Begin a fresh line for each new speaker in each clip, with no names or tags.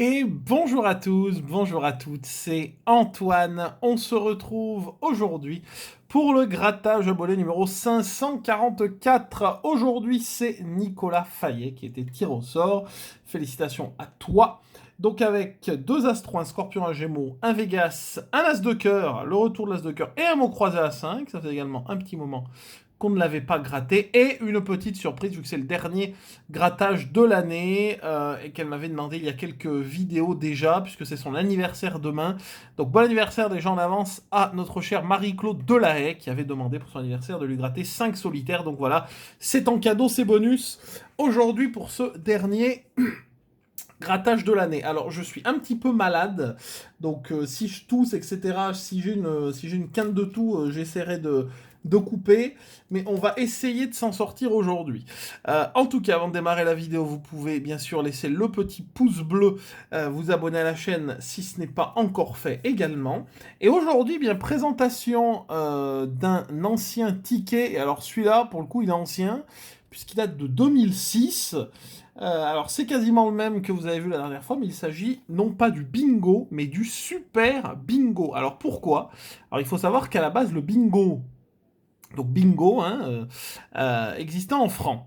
Et bonjour à tous, bonjour à toutes, c'est Antoine. On se retrouve aujourd'hui pour le grattage abonné numéro 544. Aujourd'hui, c'est Nicolas Fayet qui était tiré au sort. Félicitations à toi. Donc avec deux Astros, un Scorpion, un Gémeaux, un Vegas, un As de cœur, le retour de l'As de cœur et un mot croisé à 5. Ça fait également un petit moment qu'on ne l'avait pas gratté, et une petite surprise, vu que c'est le dernier grattage de l'année, et qu'elle m'avait demandé il y a quelques vidéos déjà, puisque c'est son anniversaire demain. Donc bon anniversaire déjà en avance à notre chère Marie-Claude Delahaye, qui avait demandé pour son anniversaire de lui gratter 5 solitaires. Donc voilà, c'est en cadeau, c'est bonus, aujourd'hui pour ce dernier grattage de l'année. Alors je suis un petit peu malade, donc si je tousse, etc., si j'ai une quinte de toux, j'essaierai de couper, mais on va essayer de s'en sortir aujourd'hui. En tout cas, avant de démarrer la vidéo, vous pouvez bien sûr laisser le petit pouce bleu, vous abonner à la chaîne si ce n'est pas encore fait également. Et aujourd'hui, bien, présentation d'un ancien ticket, et alors celui-là, pour le coup, il est ancien, puisqu'il date de 2006. Alors c'est quasiment le même que vous avez vu la dernière fois, mais il s'agit non pas du bingo, mais du super bingo. Alors pourquoi? Alors il faut savoir qu'à la base le bingo, donc bingo, hein, existait en francs.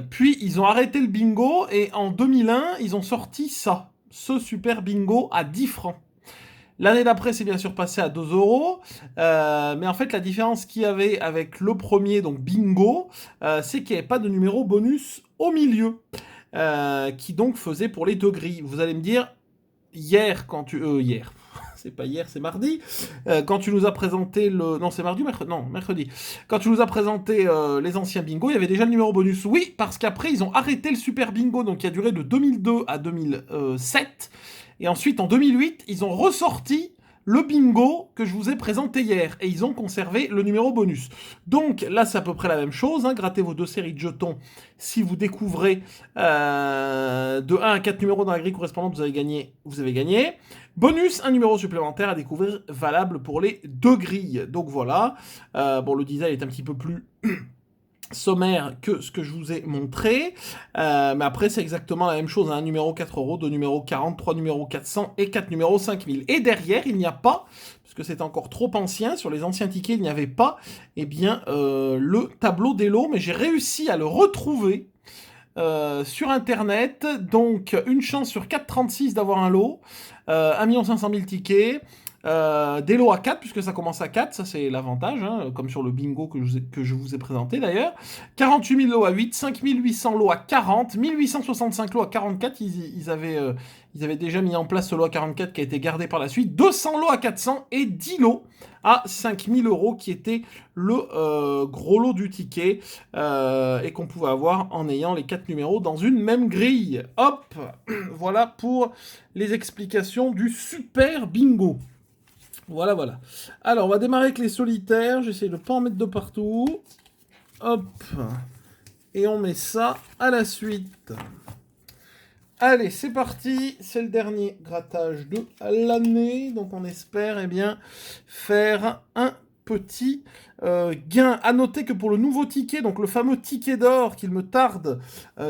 Puis ils ont arrêté le bingo et en 2001 ils ont sorti ça, ce super bingo à 10 francs. L'année d'après, c'est bien sûr passé à 2 euros. Mais en fait, la différence qu'il y avait avec le premier, donc bingo, c'est qu'il n'y avait pas de numéro bonus au milieu, qui donc faisait pour les deux grilles. Vous allez me dire, hier, quand tu... hier. C'est pas hier, c'est mardi. Quand tu nous as présenté le... Non, c'est mardi ou mercredi? Non, mercredi. Quand tu nous as présenté les anciens bingo, il y avait déjà le numéro bonus. Oui, parce qu'après, ils ont arrêté le super bingo, donc qui a duré de 2002 à 2007. Et ensuite, en 2008, ils ont ressorti le bingo que je vous ai présenté hier. Et ils ont conservé le numéro bonus. Donc là, c'est à peu près la même chose. Hein. Grattez vos deux séries de jetons. Si vous découvrez de 1 à 4 numéros dans la grille correspondante, vous avez gagné. Vous avez gagné. Bonus, un numéro supplémentaire à découvrir valable pour les deux grilles. Donc voilà. Bon, le design est un petit peu plus sommaire que ce que je vous ai montré. Mais après, c'est exactement la même chose. Un numéro 4 euros, deux numéros 40, trois numéros 400 et 4 numéros 5000. Et derrière, il n'y a pas, parce que c'est encore trop ancien, sur les anciens tickets, il n'y avait pas le tableau des lots, mais j'ai réussi à le retrouver sur internet. Donc une chance sur 4,36 d'avoir un lot, 1 500 000 tickets, des lots à 4 puisque ça commence à 4, ça c'est l'avantage, hein, comme sur le bingo que je vous ai présenté d'ailleurs. 48 000 lots à 8, 5 800 lots à 40, 1865 lots à 44, ils avaient déjà mis en place ce lot à 44 qui a été gardé par la suite, 200 lots à 400 et 10 lots à 5 000 euros qui était le gros lot du ticket, et qu'on pouvait avoir en ayant les 4 numéros dans une même grille. Hop, voilà pour les explications du super bingo. Voilà, voilà. Alors, on va démarrer avec les solitaires. J'essaie de ne pas en mettre de partout. Hop. Et on met ça à la suite. Allez, c'est parti. C'est le dernier grattage de l'année. Donc, on espère faire un petit gain. À noter que pour le nouveau ticket, donc le fameux ticket d'or qu'il me tarde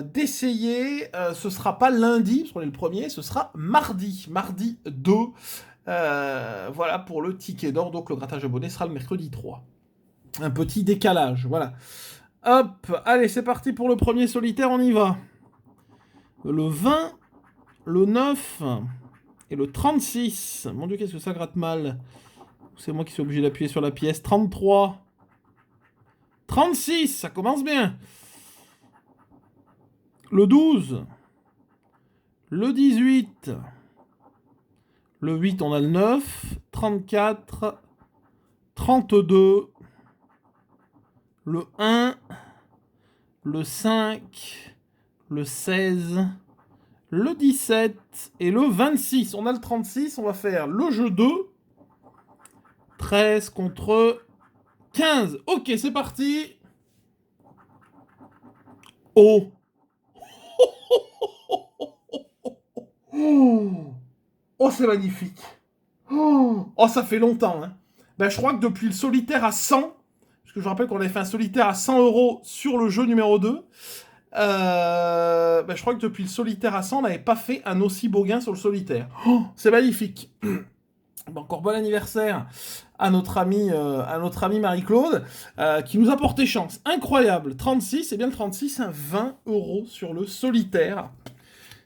d'essayer, ce sera pas lundi, parce qu'on est le premier, ce sera mardi. Mardi 2. Voilà pour le ticket d'or. Donc le grattage abonné sera le mercredi 3. Un petit décalage, voilà. Hop, allez, c'est parti pour le premier solitaire, on y va. Le 20, le 9 et le 36. Mon Dieu, qu'est-ce que ça gratte mal. C'est moi qui suis obligé d'appuyer sur la pièce. 33. 36, ça commence bien. Le 12. Le 18. Le 8, on a le 9. 34. 32. Le 1. Le 5. Le 16. Le 17 et le 26. On a le 36, on va faire le jeu 2. 13 contre 15. Ok, c'est parti. Oh. Oh, c'est magnifique. Oh, ça fait longtemps. Hein. Ben, je crois que depuis le solitaire à 100, parce que je rappelle qu'on avait fait un solitaire à 100 euros sur le jeu numéro 2, Je crois que depuis le solitaire à 100, on n'avait pas fait un aussi beau gain sur le solitaire. Oh, c'est magnifique. Encore bon anniversaire à notre ami Marie-Claude, qui nous a porté chance. Incroyable. 36, c'est bien le 36, 20 € sur le solitaire.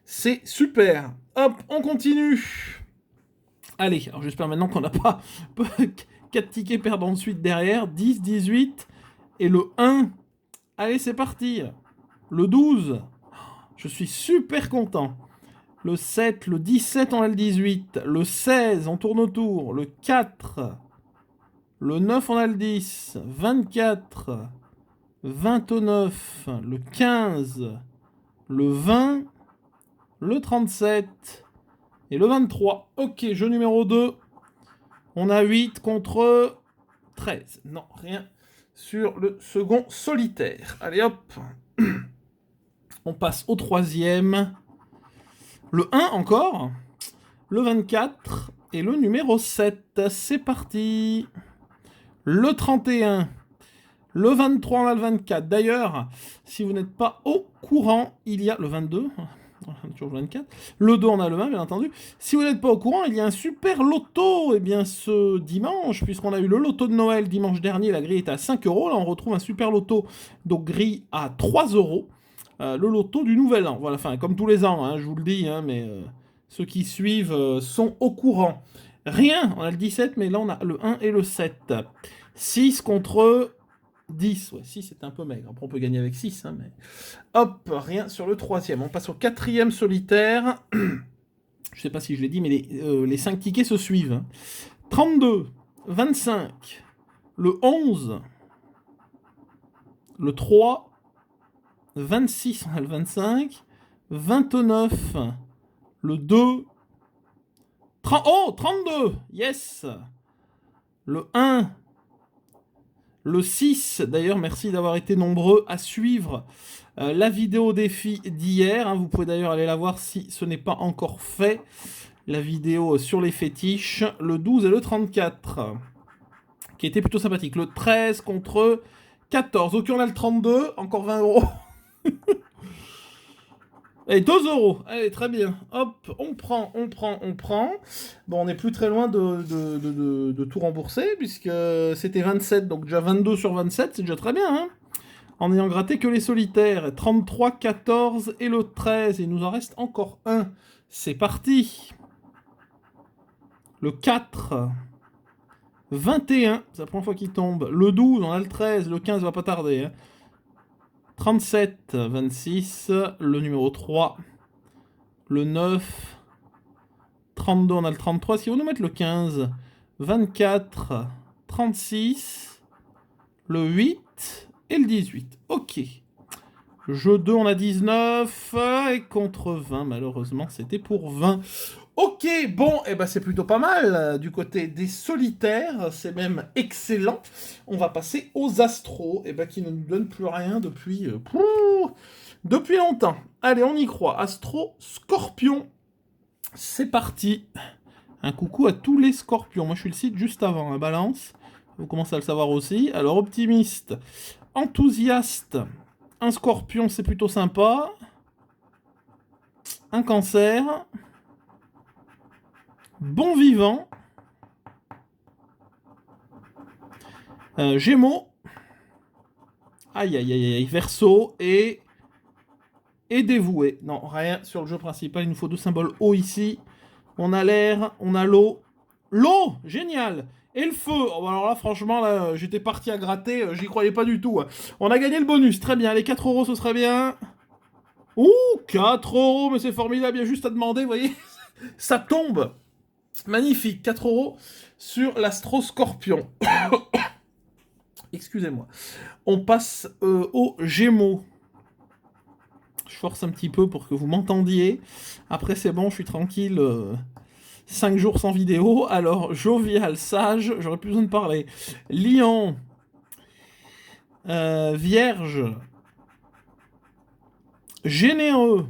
C'est super. Hop, on continue. Allez, alors j'espère maintenant qu'on n'a pas 4 tickets perdants de suite derrière. 10, 18 et le 1. Allez, c'est parti. Le 12. Je suis super content. Le 7, le 17, on a le 18. Le 16, on tourne autour. Le 4. Le 9, on a le 10. 24. 29. Le 15. Le 20. Le 37. Et le 23. Ok, jeu numéro 2. On a 8 contre 13. Non, rien sur le second solitaire. Allez hop. On passe au troisième. Le 1 encore. Le 24. Et le numéro 7. C'est parti. Le 31. Le 23, on a le 24. D'ailleurs, si vous n'êtes pas au courant, il y a le 22. Toujours le 24. Le 2, on a le 1, bien entendu. Si vous n'êtes pas au courant, il y a un super loto. Eh bien, ce dimanche, puisqu'on a eu le loto de Noël dimanche dernier, la grille était à 5 €. Là, on retrouve un super loto, donc grille à 3 €. Le loto du Nouvel An. Voilà, enfin, comme tous les ans, hein, je vous le dis, hein, mais ceux qui suivent sont au courant. Rien, on a le 17, mais là, on a le 1 et le 7. 6 contre 10. Ouais, 6, c'est un peu maigre. Après, on peut gagner avec 6, hein, mais... Hop, rien sur le troisième. On passe au quatrième solitaire. Je sais pas si je l'ai dit, mais les 5 tickets se suivent. Hein. 32, 25, le 11, le 3, 26, on a le 25, 29, le 2, 30, oh, 32, yes. Le 1, le 6, d'ailleurs, merci d'avoir été nombreux à suivre la vidéo défi d'hier. Hein. Vous pouvez d'ailleurs aller la voir si ce n'est pas encore fait. La vidéo sur les fétiches. Le 12 et le 34, qui était plutôt sympathique. Le 13 contre 14. Ok, on a le 32, encore 20 €. Allez, 2 €. Allez, très bien. Hop, on prend. Bon, on n'est plus très loin de tout rembourser, puisque c'était 27, donc déjà 22 sur 27, c'est déjà très bien, hein, en ayant gratté que les solitaires. 33, 14 et le 13, il nous en reste encore un. C'est parti. Le 4, 21, c'est la première fois qu'il tombe. Le 12, on a le 13, le 15 va pas tarder, hein. 37, 26, le numéro 3, le 9, 32, on a le 33. Si on nous mettre le 15, 24, 36, le 8 et le 18. Ok. Jeu 2, on a 19, et contre 20, malheureusement, c'était pour 20. Ok, bon, et ben c'est plutôt pas mal. Du côté des solitaires, c'est même excellent. On va passer aux astros, et ben qui ne nous donnent plus rien depuis longtemps. Allez, on y croit. Astro Scorpion. C'est parti. Un coucou à tous les scorpions. Moi, je suis le site juste avant, hein, Balance. Vous commencez à le savoir aussi. Alors, optimiste, enthousiaste, un scorpion, c'est plutôt sympa. Un cancer. Bon vivant. Gémeaux. Aïe, aïe, aïe, aïe. Verseau et dévoué. Non, rien sur le jeu principal. Il nous faut deux symboles haut ici. On a l'air, on a l'eau. L'eau, génial. Et le feu. Oh, alors là, franchement, là, j'étais parti à gratter. J'y croyais pas du tout. On a gagné le bonus. Très bien. Les 4 €, ce serait bien. Ouh, 4 €. Mais c'est formidable. Il y a juste à demander, vous voyez. Ça tombe. Magnifique. 4 € sur l'Astro Scorpion. Excusez-moi. On passe aux Gémeaux. Je force un petit peu pour que vous m'entendiez. Après, c'est bon, je suis tranquille. 5 jours sans vidéo. Alors, jovial, sage, j'aurais plus besoin de parler. Lion. Vierge. Généreux.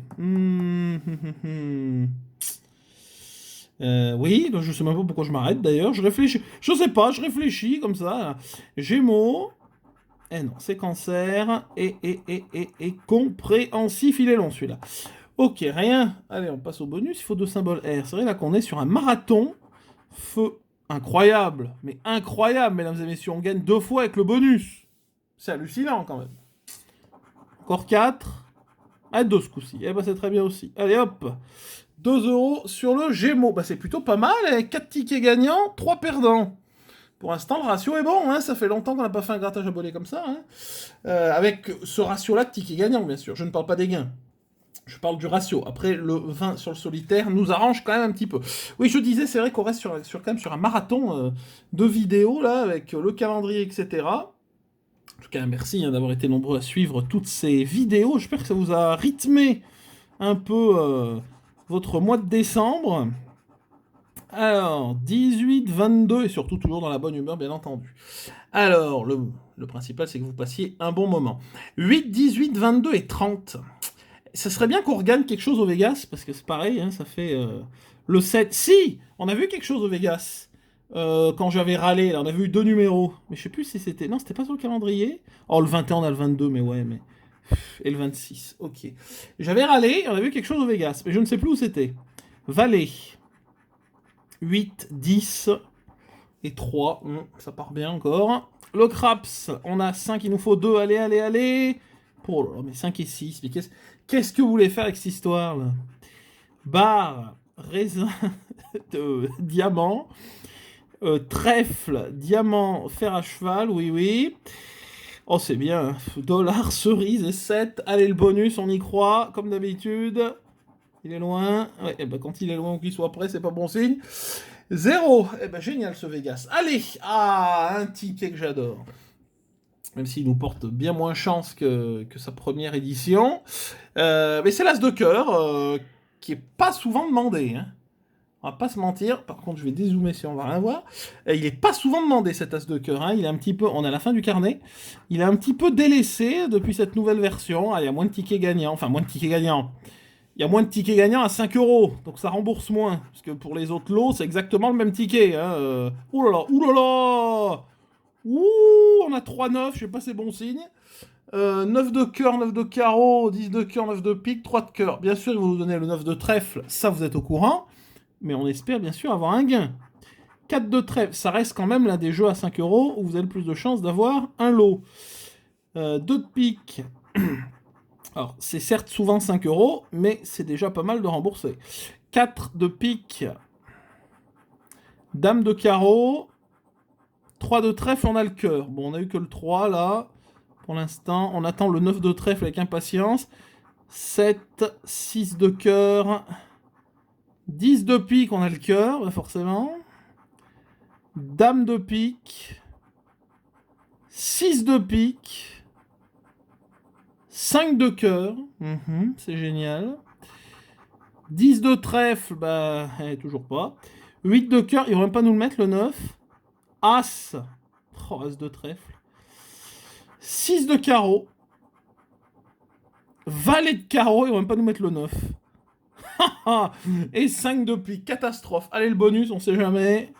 Oui, je sais même pas pourquoi je m'arrête d'ailleurs. Je réfléchis. Je sais pas, je réfléchis comme ça. Gémeaux. Eh non, c'est cancer. Et compréhensif, il est long celui-là. Ok, rien. Allez, on passe au bonus. Il faut 2 symboles R. C'est vrai là qu'on est sur un marathon. Feu. Incroyable. Mais incroyable, mesdames et messieurs. On gagne 2 fois avec le bonus. C'est hallucinant quand même. Encore 4. Ah, 2 ce coup-ci. Eh ben, c'est très bien aussi. Allez, hop. 2 € sur le Gémeaux. Bah, c'est plutôt pas mal. 4 tickets gagnants, 3 perdants. Pour l'instant, le ratio est bon. Hein. Ça fait longtemps qu'on n'a pas fait un grattage abonné comme ça. Hein. Avec ce ratio-là de tickets gagnants, bien sûr. Je ne parle pas des gains. Je parle du ratio. Après, le 20 sur le solitaire nous arrange quand même un petit peu. Oui, je disais, c'est vrai qu'on reste quand même sur un marathon de vidéos, là, avec le calendrier, etc. En tout cas, merci d'avoir été nombreux à suivre toutes ces vidéos. J'espère que ça vous a rythmé un peu votre mois de décembre. Alors, 18, 22, et surtout toujours dans la bonne humeur, bien entendu. Alors, le principal, c'est que vous passiez un bon moment. 8, 18, 22 et 30. Ça serait bien qu'on regagne quelque chose au Vegas, parce que c'est pareil, hein, ça fait le 7. Si, on a vu quelque chose au Vegas. Quand j'avais râlé, là, on a vu 2 numéros. Mais je sais plus si c'était... Non, c'était pas sur le calendrier. Oh, le 21, on a le 22, mais ouais, mais... Et le 26, ok. J'avais râlé, on a vu quelque chose au Vegas, mais je ne sais plus où c'était. Valet. 8, 10 et 3. Ça part bien encore. Le craps, on a 5, il nous faut 2. Allez, allez, allez. Oh là là, mais 5 et 6. Mais qu'est-ce que vous voulez faire avec cette histoire là? Barre, raisin, diamant. Trèfle, diamant, fer à cheval, oui, oui. Oh, c'est bien. Dollar, cerise et 7. Allez, le bonus, on y croit, comme d'habitude. Il est loin. Ouais, et ben quand il est loin ou qu'il soit prêt, c'est pas bon signe. 0. Eh ben génial ce Vegas. Allez, un ticket que j'adore. Même s'il nous porte bien moins chance que sa première édition. Mais c'est l'As de cœur, qui est pas souvent demandé. Hein. On va pas se mentir. Par contre, je vais dézoomer si on va rien voir. Il est pas souvent demandé cet As de cœur. Hein. Il est un petit peu. On est à la fin du carnet. Il est un petit peu délaissé depuis cette nouvelle version. Ah, il y a moins de tickets gagnants. Enfin, moins de tickets gagnants. Il y a moins de tickets gagnants à 5 €, donc ça rembourse moins. Parce que pour les autres lots, c'est exactement le même ticket. Hein. Ouh là là, ouh là là. Ouh, on a 3 9, je sais pas, c'est bon signe. 9 de cœur, 9 de carreau, 10 de cœur, 9 de pique, 3 de cœur. Bien sûr, ils vont vous donner le 9 de trèfle, ça vous êtes au courant. Mais on espère bien sûr avoir un gain. 4 de trèfle, ça reste quand même l'un des jeux à 5 € où vous avez le plus de chances d'avoir un lot. 2 de pique. Alors, c'est certes souvent 5 €, mais c'est déjà pas mal de rembourser. 4 de pique. Dame de carreau. 3 de trèfle, on a le cœur. Bon, on a eu que le 3, là. Pour l'instant, on attend le 9 de trèfle avec impatience. 7, 6 de cœur. 10 de pique, on a le cœur, forcément. Dame de pique. 6 de pique. 5 de cœur. C'est génial. 10 de trèfle, bah, toujours pas. 8 de cœur, ils vont même pas nous le mettre, le 9. As. Oh, As de trèfle. 6 de carreau. Valet de carreau, ils vont même pas nous mettre le 9. Et 5 de pique, catastrophe. Allez, le bonus, on sait jamais.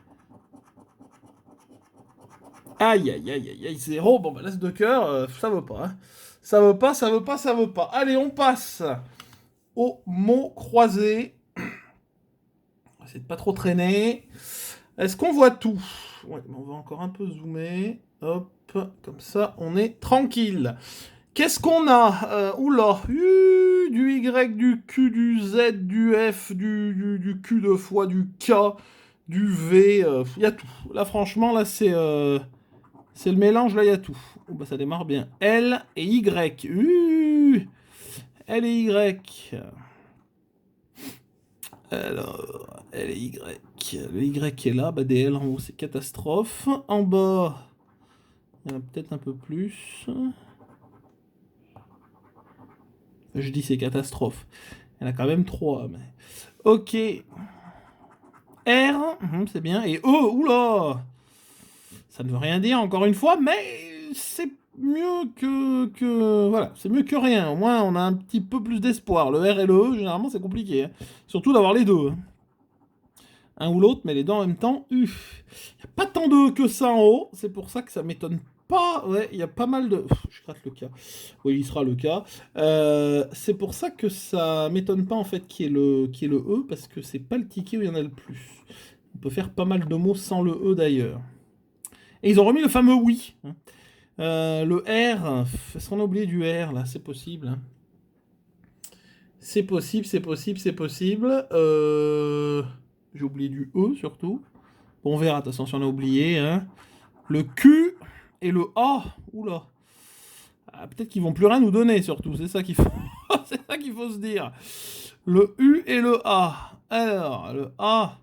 Aïe, aïe, aïe, aïe, aïe, 0. Bon, bah, l'As de cœur, ça veut pas. Hein. Ça veut pas, ça veut pas, ça veut pas. Allez, on passe au mot croisé. On va essayer de pas trop traîner. Est-ce qu'on voit tout? Ouais, on va encore un peu zoomer. Hop, comme ça, on est tranquille. Qu'est-ce qu'on a? Oula, du Y, du Q, du Z, du F, du Q deux fois, du K, du V, il y a tout. Là, franchement, là, c'est le mélange, là, il y a tout. Oh, bah, ça démarre bien. L et Y. L et Y. Alors, L et Y. Le Y est là, bah, des L en haut, c'est catastrophe. En bas, il y en a peut-être un peu plus. Je dis c'est catastrophe. Il y en a quand même 3. Mais... Ok. R, c'est bien. Et E, oula. Ça ne veut rien dire, encore une fois, mais c'est mieux que... Voilà, c'est mieux que rien. Au moins, on a un petit peu plus d'espoir. Le R et le E, généralement, c'est compliqué. Hein. Surtout d'avoir les deux. Hein. Un ou l'autre, mais les deux en même temps. Il n'y a pas tant de E que ça en haut. C'est pour ça que ça m'étonne Ouais, il y a pas mal de... Je gratte le cas. Oui, il sera le cas. C'est pour ça que ça m'étonne pas en fait qu'il y ait le E, parce que c'est pas le ticket où il y en a le plus. On peut faire pas mal de mots sans le E d'ailleurs. Et ils ont remis le fameux oui, hein. Le R, est-ce qu'on a oublié du R là? C'est possible, hein. C'est possible, c'est possible, c'est possible. J'ai oublié du E surtout. Bon, on verra, de toute façon, si on a oublié, hein. Le Q et le A. Oula. Ah, peut-être qu'ils vont plus rien nous donner, surtout. C'est ça qu'il faut... c'est ça qu'il faut se dire. Le U et le A. Alors, le A.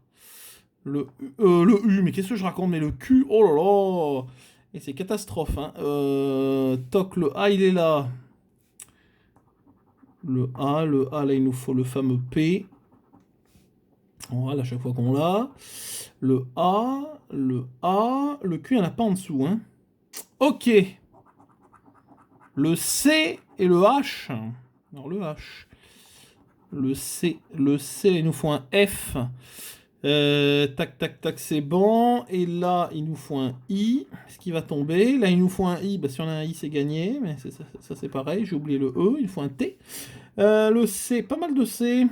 Le U, mais qu'est-ce que je raconte? Mais le Q, oh là là. Et c'est catastrophe, hein. Toc, le A, il est là. Le A, là, il nous faut le fameux P. Voilà, à chaque fois qu'on l'a. Le A, le Q, il n'y en a pas en dessous, hein. Ok. Le C et le H. Alors, le H. Le C, il nous faut un F. Tac, tac, tac, c'est bon. Et là, il nous faut un I. Est-ce qu'il va tomber? Là, il nous faut un I. Bah, si on a un I, c'est gagné. Mais ça c'est pareil. J'ai oublié le E. Il faut un T. Le C, pas mal de C.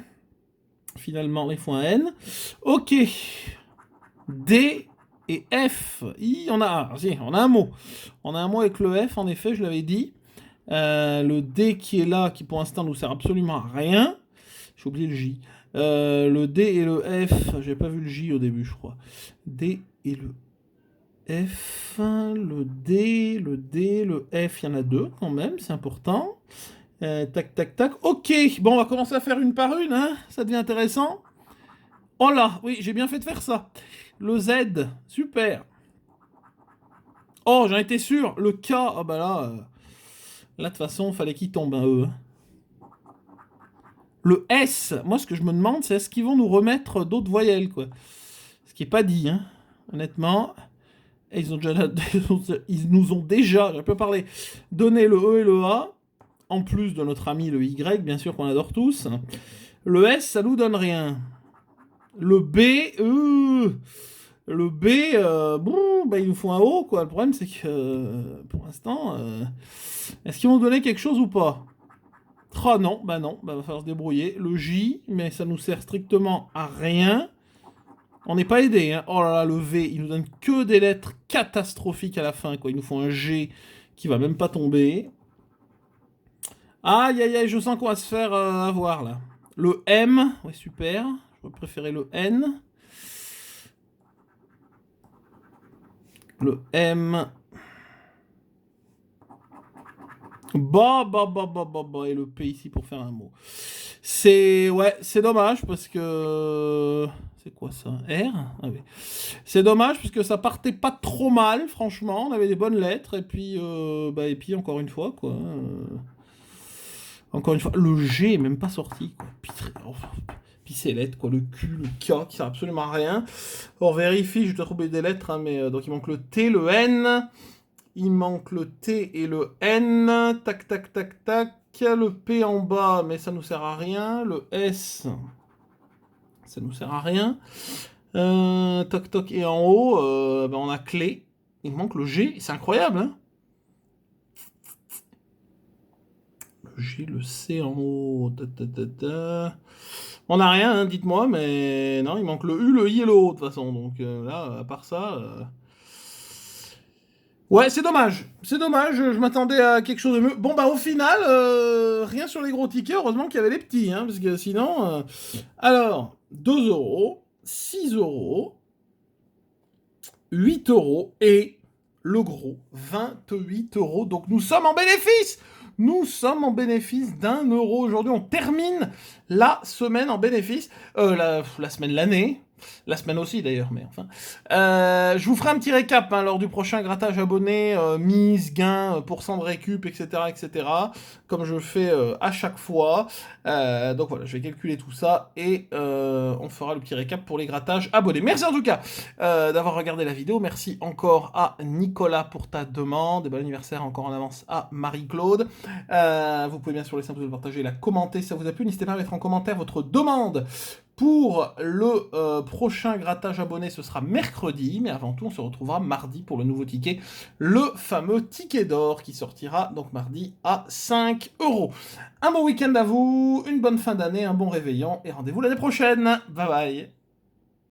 Finalement, il faut un N. Ok. D et F. On a un mot. On a un mot avec le F, en effet, je l'avais dit. Le D qui est là, qui pour l'instant nous sert absolument à rien. J'ai oublié le J. Le D et le F, j'ai pas vu le J au début, je crois. D et le F, le D, le F, il y en a deux quand même, c'est important. Tac, tac, tac. Ok, bon, on va commencer à faire une par une, hein. Ça devient intéressant. Oh là, oui, j'ai bien fait de faire ça. Le Z, super. Oh, j'en étais sûr. Le K, ah bah là, de toute façon, il fallait qu'il tombe un E. Le S, moi, ce que je me demande, c'est est-ce qu'ils vont nous remettre d'autres voyelles, quoi. Ce qui est pas dit, hein. Honnêtement. Et ils nous ont déjà, j'ai peu parlé, donné le E et le A, en plus de notre ami le Y, bien sûr qu'on adore tous. Le S, ça nous donne rien. Le B, bon, bah, il nous faut un O, quoi. Le problème, c'est que, pour l'instant, est-ce qu'ils vont nous donner quelque chose ou pas? Ah non, bah, va falloir se débrouiller. Le J, mais ça nous sert strictement à rien. On n'est pas aidé, hein. Oh là là, le V, il nous donne que des lettres catastrophiques à la fin, quoi. Il nous faut un G qui va même pas tomber. Aïe, aïe, aïe, je sens qu'on va se faire avoir, là. Le M, ouais, super. Je vais préférer le N. Le M. Et le P ici pour faire un mot. Ouais, c'est dommage parce que... C'est quoi ça? R? Ah oui. C'est dommage parce que ça partait pas trop mal, franchement. On avait des bonnes lettres et puis, encore une fois, quoi. Encore une fois, le G est même pas sorti, quoi. Puis ces lettres, quoi. Le Q, le K, qui sert absolument à rien. On vérifie, je dois trouver des lettres, hein, mais donc il manque le T, le N. Il manque le T et le N. Tac, tac, tac, tac. Le P en bas, mais ça nous sert à rien. Le S, ça nous sert à rien. Toc, toc. Et en haut, on a clé. Il manque le G. C'est incroyable, hein. Le G, le C en haut. On n'a rien, hein, dites-moi, mais non, il manque le U, le I et le O, de toute façon. Donc là, à part ça... Ouais, c'est dommage. C'est dommage, je m'attendais à quelque chose de mieux. Bon, bah, au final, rien sur les gros tickets. Heureusement qu'il y avait les petits, hein, parce que sinon... Alors, 2 euros, 6 euros, 8 euros et le gros, 28 euros. Donc, nous sommes en bénéfice. Nous sommes en bénéfice d'1 euro aujourd'hui. On termine la semaine en bénéfice. La semaine, l'année. La semaine aussi d'ailleurs, mais enfin. Je vous ferai un petit récap hein, lors du prochain grattage abonné, mise, gain, pourcent de récup, etc., etc. Comme je fais à chaque fois. Donc voilà, je vais calculer tout ça et on fera le petit récap pour les grattages abonnés. Merci en tout cas d'avoir regardé la vidéo. Merci encore à Nicolas pour ta demande. Et bon anniversaire encore en avance à Marie-Claude. Vous pouvez bien sûr laisser un pouce bleu, le partager, la commenter si ça vous a plu. N'hésitez pas à mettre en commentaire votre demande Pour le prochain grattage abonné, ce sera mercredi, mais avant tout, on se retrouvera mardi pour le nouveau ticket, le fameux ticket d'or qui sortira donc mardi à 5 euros. Un bon week-end à vous, une bonne fin d'année, un bon réveillon et rendez-vous l'année prochaine. Bye bye.